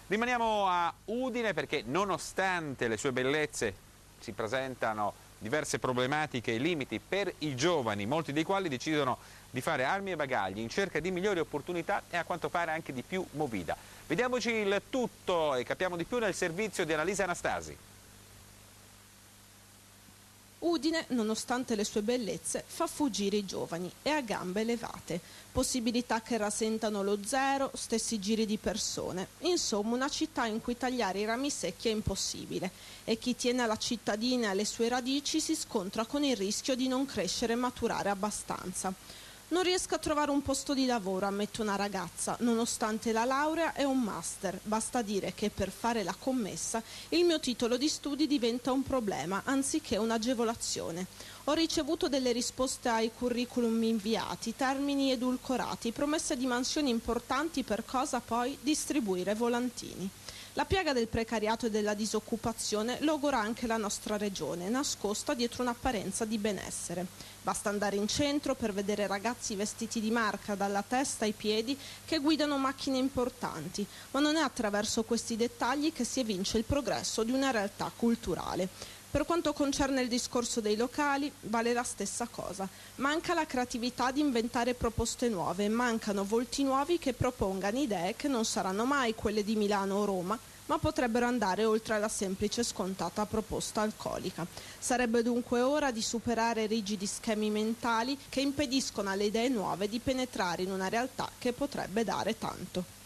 Rimaniamo a Udine perché nonostante le sue bellezze si presentano diverse problematiche e limiti per i giovani, molti dei quali decidono di fare armi e bagagli in cerca di migliori opportunità e a quanto pare anche di più movida. Vediamoci il tutto e capiamo di più nel servizio di Annalisa Anastasi. Udine, nonostante le sue bellezze, fa fuggire i giovani e a gambe levate. Possibilità che rasentano lo zero, stessi giri di persone. Insomma, una città in cui tagliare i rami secchi è impossibile e chi tiene alla cittadina e alle sue radici si scontra con il rischio di non crescere e maturare abbastanza. Non riesco a trovare un posto di lavoro, ammette una ragazza, nonostante la laurea e un master. Basta dire che per fare la commessa il mio titolo di studi diventa un problema, anziché un'agevolazione. Ho ricevuto delle risposte ai curriculum inviati, termini edulcorati, promesse di mansioni importanti per cosa poi distribuire volantini. La piaga del precariato e della disoccupazione logora anche la nostra regione, nascosta dietro un'apparenza di benessere. Basta andare in centro per vedere ragazzi vestiti di marca dalla testa ai piedi che guidano macchine importanti, ma non è attraverso questi dettagli che si evince il progresso di una realtà culturale. Per quanto concerne il discorso dei locali, vale la stessa cosa. Manca la creatività di inventare proposte nuove, mancano volti nuovi che propongano idee che non saranno mai quelle di Milano o Roma, ma potrebbero andare oltre alla semplice scontata proposta alcolica. Sarebbe dunque ora di superare rigidi schemi mentali che impediscono alle idee nuove di penetrare in una realtà che potrebbe dare tanto.